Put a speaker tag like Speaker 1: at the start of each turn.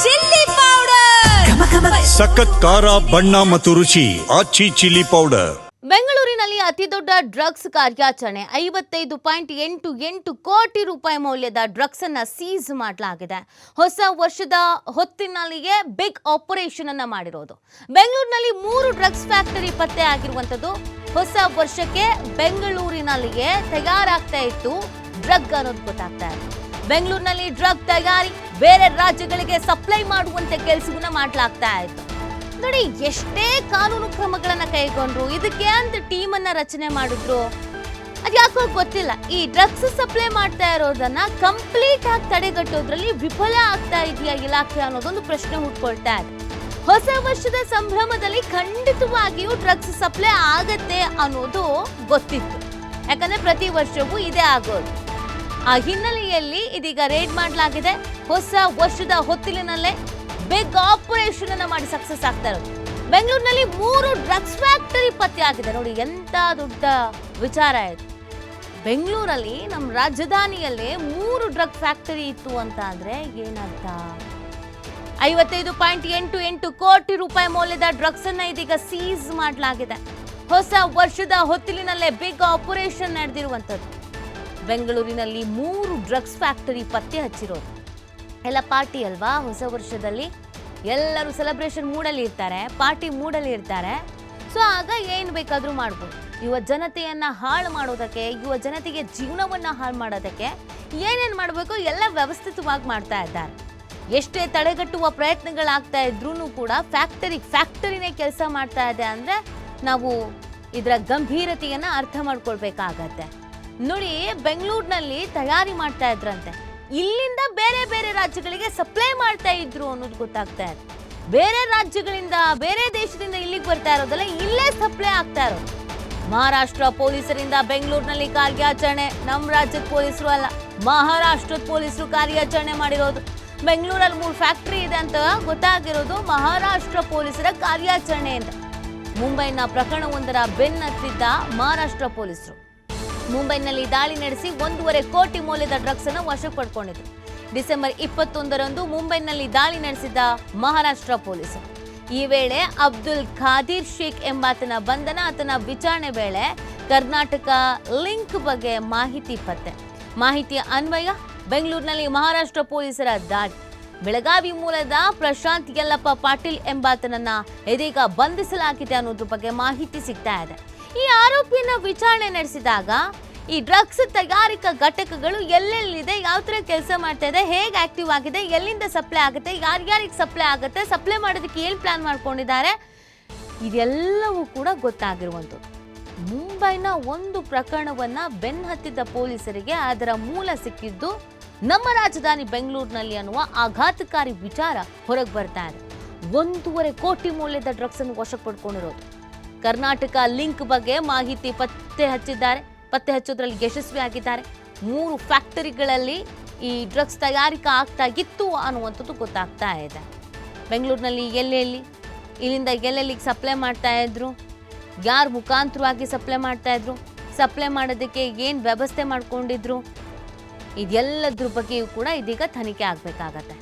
Speaker 1: Chilli powder,
Speaker 2: ಸಖತ್ ಖಾರ ಬಣ್ಣ ಮತ್ತು ರುಚಿ ಆಚಿ ಚಿಲ್ಲಿ ಪೌಡರ್.
Speaker 3: ಬೆಂಗಳೂರಿನಲ್ಲಿ ಅತಿದೊಡ್ಡ ಡ್ರಗ್ಸ್ ಕಾರ್ಯಾಚರಣೆ 55.88 ಕೋಟಿ ರೂಪಾಯಿ ಮೌಲ್ಯದ ಡ್ರಗ್ಸ್ ಅನ್ನ ಸೀಸ್ ಮಾಡಲಾಗಿದೆ. ಹೊಸ ವರ್ಷದ ಹೊತ್ತಿನಲ್ಲಿಯೇ ಬಿಗ್ ಆಪರೇಷನ್ ಅನ್ನ ಮಾಡಿರೋದು. ಬೆಂಗಳೂರಿನಲ್ಲಿ 3 ಡ್ರಗ್ಸ್ ಫ್ಯಾಕ್ಟರಿ ಪತ್ತೆ ಆಗಿರುವಂತದ್ದು. ಹೊಸ ವರ್ಷಕ್ಕೆ ಬೆಂಗಳೂರಿನಲ್ಲಿಯೇ ತಯಾರಾಗ್ತಾ ಇತ್ತು ಡ್ರಗ್ ಅನ್ನೋದು ಗೊತ್ತಾಗ್ತಾ ಇದೆ. ಬೆಂಗಳೂರಿನಲ್ಲಿ ಡ್ರಗ್ ತಯಾರಿ ಬೇರೆ ರಾಜ್ಯಗಳಿಗೆ ಸಪ್ಲೈ ಮಾಡುವಂತೆ ಕೆಲಸವನ್ನ ಮಾಡಲಾಗ್ತಾ ಇತ್ತು. ನೋಡಿ, ಎಷ್ಟೇ ಕಾನೂನು ಕ್ರಮಗಳನ್ನ ಕೈಗೊಂಡ್ರು, ಇದಕ್ಕೆ ಅಂತ ಟೀಮ್ ಅನ್ನ ರಚನೆ ಮಾಡಿದ್ರು, ಅದ್ಯಾಕೋ ಗೊತ್ತಿಲ್ಲ. ಈ ಡ್ರಗ್ಸ್ ಸಪ್ಲೈ ಮಾಡ್ತಾ ಇರೋದನ್ನ ಕಂಪ್ಲೀಟ್ ಆಗಿ ತಡೆಗಟ್ಟೋದ್ರಲ್ಲಿ ವಿಫಲ ಆಗ್ತಾ ಇದೆಯಾ ಇಲಾಖೆ ಅನ್ನೋದೊಂದು ಪ್ರಶ್ನೆ ಹುಟ್ಕೊಳ್ತಾ ಇದೆ. ಹೊಸ ವರ್ಷದ ಸಂಭ್ರಮದಲ್ಲಿ ಖಂಡಿತವಾಗಿಯೂ ಡ್ರಗ್ಸ್ ಸಪ್ಲೈ ಆಗತ್ತೆ ಅನ್ನೋದು ಗೊತ್ತಿತ್ತು, ಯಾಕಂದ್ರೆ ಪ್ರತಿ ವರ್ಷವೂ ಇದೇ ಆಗೋದು. ಆ ಹಿನ್ನೆಲೆಯಲ್ಲಿ ಇದೀಗ ರೇಡ್ ಮಾಡಲಾಗಿದೆ. ಹೊಸ ವರ್ಷದ ಹೊತ್ತಿಲಿನಲ್ಲೇ ಬಿಗ್ ಆಪರೇಷನ್ ಅನ್ನ ಮಾಡಿ ಸಕ್ಸಸ್ ಆಗ್ತಾ ಇರೋದು. ಬೆಂಗಳೂರಿನಲ್ಲಿ 3 ಡ್ರಗ್ಸ್ ಫ್ಯಾಕ್ಟರಿ ಪತ್ತೆ ಆಗಿದೆ. ನೋಡಿ, ಎಂತ ದೊಡ್ಡ ವಿಚಾರ ಇದು. ಬೆಂಗಳೂರಲ್ಲಿ ನಮ್ಮ ರಾಜಧಾನಿಯಲ್ಲೇ 3 ಡ್ರಗ್ ಫ್ಯಾಕ್ಟರಿ ಇತ್ತು ಅಂತ ಅಂದ್ರೆ ಏನರ್ಥ? 55.88 ಕೋಟಿ ರೂಪಾಯಿ ಮೌಲ್ಯದ ಡ್ರಗ್ಸ್ ಅನ್ನ ಇದೀಗ ಸೀಸ್ ಮಾಡಲಾಗಿದೆ. ಹೊಸ ವರ್ಷದ ಹೊತ್ತಿಲಿನಲ್ಲೇ ಬಿಗ್ ಆಪರೇಷನ್ ನಡೆದಿರುವಂತದ್ದು. ಬೆಂಗಳೂರಿನಲ್ಲಿ 3 ಡ್ರಗ್ಸ್ ಫ್ಯಾಕ್ಟರಿ ಪತ್ತೆ ಹಚ್ಚಿರೋದು. ಎಲ್ಲ ಪಾರ್ಟಿ ಅಲ್ವಾ, ಹೊಸ ವರ್ಷದಲ್ಲಿ ಎಲ್ಲರೂ ಸೆಲೆಬ್ರೇಷನ್ ಮೂಡಲ್ಲಿ ಇರ್ತಾರೆ, ಪಾರ್ಟಿ ಮೂಡಲ್ಲಿ ಇರ್ತಾರೆ. ಸೊ ಆಗ ಏನು ಬೇಕಾದರೂ ಮಾಡ್ಬೋದು. ಯುವ ಜನತೆಯನ್ನು ಹಾಳು ಮಾಡೋದಕ್ಕೆ, ಯುವ ಜನತೆಗೆ ಜೀವನವನ್ನು ಹಾಳು ಮಾಡೋದಕ್ಕೆ ಏನೇನು ಮಾಡಬೇಕು ಎಲ್ಲ ವ್ಯವಸ್ಥಿತವಾಗಿ ಮಾಡ್ತಾ ಇದ್ದಾರೆ. ಎಷ್ಟೇ ತಡೆಗಟ್ಟುವ ಪ್ರಯತ್ನಗಳಾಗ್ತಾ ಇದ್ರೂ ಕೂಡ ಫ್ಯಾಕ್ಟರಿನೇ ಕೆಲಸ ಮಾಡ್ತಾ ಇದೆ ಅಂದರೆ ನಾವು ಇದರ ಗಂಭೀರತೆಯನ್ನು ಅರ್ಥ ಮಾಡ್ಕೊಳ್ಬೇಕಾಗತ್ತೆ. ನೋಡಿ, ಬೆಂಗಳೂರಿನಲ್ಲಿ ತಯಾರಿ ಮಾಡ್ತಾ ಇದ್ರಂತೆ, ಇಲ್ಲಿಂದ ಬೇರೆ ಬೇರೆ ರಾಜ್ಯಗಳಿಗೆ ಸಪ್ಲೈ ಮಾಡ್ತಾ ಇದ್ರು ಅನ್ನೋದು ಗೊತ್ತಾಗ್ತಾ ಇದೆ. ಬೇರೆ ರಾಜ್ಯಗಳಿಂದ, ಬೇರೆ ದೇಶದಿಂದ ಇಲ್ಲಿಗೆ ಬರ್ತಾ ಇರೋದಲ್ಲ, ಇಲ್ಲೇ ಸಪ್ಲೈ ಆಗ್ತಾ ಇರೋದು. ಮಹಾರಾಷ್ಟ್ರ ಪೊಲೀಸರಿಂದ ಬೆಂಗಳೂರಿನಲ್ಲಿ ಕಾರ್ಯಾಚರಣೆ. ನಮ್ಮ ರಾಜ್ಯದ ಪೊಲೀಸರು ಅಲ್ಲ, ಮಹಾರಾಷ್ಟ್ರದ ಪೊಲೀಸರು ಕಾರ್ಯಾಚರಣೆ ಮಾಡಿರೋದು. ಬೆಂಗಳೂರಲ್ಲಿ 3 ಫ್ಯಾಕ್ಟರಿ ಇದೆ ಅಂತ ಗೊತ್ತಾಗಿರೋದು ಮಹಾರಾಷ್ಟ್ರ ಪೊಲೀಸರ ಕಾರ್ಯಾಚರಣೆ ಅಂತ. ಮುಂಬೈನ ಪ್ರಕರಣವೊಂದರ ಬೆನ್ನತ್ತಿದ್ದ ಮಹಾರಾಷ್ಟ್ರ ಪೊಲೀಸರು ಮುಂಬೈನಲ್ಲಿ ದಾಳಿ ನಡೆಸಿ 1.5 ಕೋಟಿ ಮೌಲ್ಯದ ಡ್ರಗ್ಸ್ ಅನ್ನು ವಶಕ್ಕೆ ಪಡ್ಕೊಂಡಿದ್ರು. ಡಿಸೆಂಬರ್ 21ರಂದು ಮುಂಬೈನಲ್ಲಿ ದಾಳಿ ನಡೆಸಿದ ಮಹಾರಾಷ್ಟ್ರ ಪೊಲೀಸರು. ಈ ವೇಳೆ ಅಬ್ದುಲ್ ಖಾದಿರ್ ಶೇಖ್ ಎಂಬಾತನ ಬಂಧನ. ಆತನ ವಿಚಾರಣೆ ವೇಳೆ ಕರ್ನಾಟಕ ಲಿಂಕ್ ಬಗ್ಗೆ ಮಾಹಿತಿ ಪತ್ತೆ. ಮಾಹಿತಿಯ ಅನ್ವಯ ಬೆಂಗಳೂರಿನಲ್ಲಿ ಮಹಾರಾಷ್ಟ್ರ ಪೊಲೀಸರ ದಾಳಿ. ಬೆಳಗಾವಿ ಮೂಲದ ಪ್ರಶಾಂತ್ ಯಲ್ಲಪ್ಪ ಪಾಟೀಲ್ ಎಂಬಾತನನ್ನ ಇದೀಗ ಬಂಧಿಸಲಾಗಿದೆ ಅನ್ನೋದ್ರ ಬಗ್ಗೆ ಮಾಹಿತಿ ಸಿಗ್ತಾ ಇದೆ. ಈ ಆರೋಪಿಯನ್ನ ವಿಚಾರಣೆ ನಡೆಸಿದಾಗ ಈ ಡ್ರಗ್ಸ್ ತಯಾರಿಕಾ ಘಟಕಗಳು ಎಲ್ಲೆಲ್ಲಿದೆ, ಯಾವ ಥರ ಕೆಲಸ ಮಾಡ್ತಾ ಇದೆ, ಹೇಗೆ ಆಕ್ಟಿವ್ ಆಗಿದೆ, ಎಲ್ಲಿಂದ ಸಪ್ಲೈ ಆಗುತ್ತೆ, ಯಾರ್ಯಾರಿಗೆ ಸಪ್ಲೈ ಆಗುತ್ತೆ, ಸಪ್ಲೈ ಮಾಡೋದಕ್ಕೆ ಏನು ಪ್ಲಾನ್ ಮಾಡ್ಕೊಂಡಿದ್ದಾರೆ, ಇದೆಲ್ಲವೂ ಕೂಡ ಗೊತ್ತಾಗಿರುವಂಥದ್ದು. ಮುಂಬೈನ ಒಂದು ಪ್ರಕರಣವನ್ನ ಬೆನ್ನಹತ್ತಿದ್ದ ಪೊಲೀಸರಿಗೆ ಅದರ ಮೂಲ ಸಿಕ್ಕಿದ್ದು ನಮ್ಮ ರಾಜಧಾನಿ ಬೆಂಗಳೂರಿನಲ್ಲಿ ಅನ್ನುವ ಆಘಾತಕಾರಿ ವಿಚಾರ ಹೊರಗೆ ಬರ್ತಾ ಇದೆ. 1.5 ಕೋಟಿ ಮೌಲ್ಯದ ಡ್ರಗ್ಸ್ ಅನ್ನು ವಶಕ್ಕೆ ಪಡ್ಕೊಂಡಿರೋದು. ಕರ್ನಾಟಕ ಲಿಂಕ್ ಬಗ್ಗೆ ಮಾಹಿತಿ ಪತ್ತೆ ಹಚ್ಚೋದ್ರಲ್ಲಿ ಯಶಸ್ವಿಯಾಗಿದ್ದಾರೆ. 3 ಫ್ಯಾಕ್ಟರಿಗಳಲ್ಲಿ ಈ ಡ್ರಗ್ಸ್ ತಯಾರಿಕಾ ಆಗ್ತಾ ಇತ್ತು ಅನ್ನುವಂಥದ್ದು ಗೊತ್ತಾಗ್ತಾ ಇದೆ. ಬೆಂಗಳೂರಿನಲ್ಲಿ ಇಲ್ಲಿಂದ ಎಲ್ಲೆಲ್ಲಿಗೆ ಸಪ್ಲೈ ಮಾಡ್ತಾ ಇದ್ರು, ಯಾರ ಮುಖಾಂತರವಾಗಿ ಸಪ್ಲೈ ಮಾಡ್ತಾ ಇದ್ರು, ಸಪ್ಲೈ ಮಾಡೋದಕ್ಕೆ ಏನು ವ್ಯವಸ್ಥೆ ಮಾಡ್ಕೊಂಡಿದ್ರು, ಇದೆಲ್ಲದ್ರ ಬಗ್ಗೆಯೂ ಕೂಡ ಇದೀಗ ತನಿಖೆ ಆಗಬೇಕಾಗತ್ತೆ.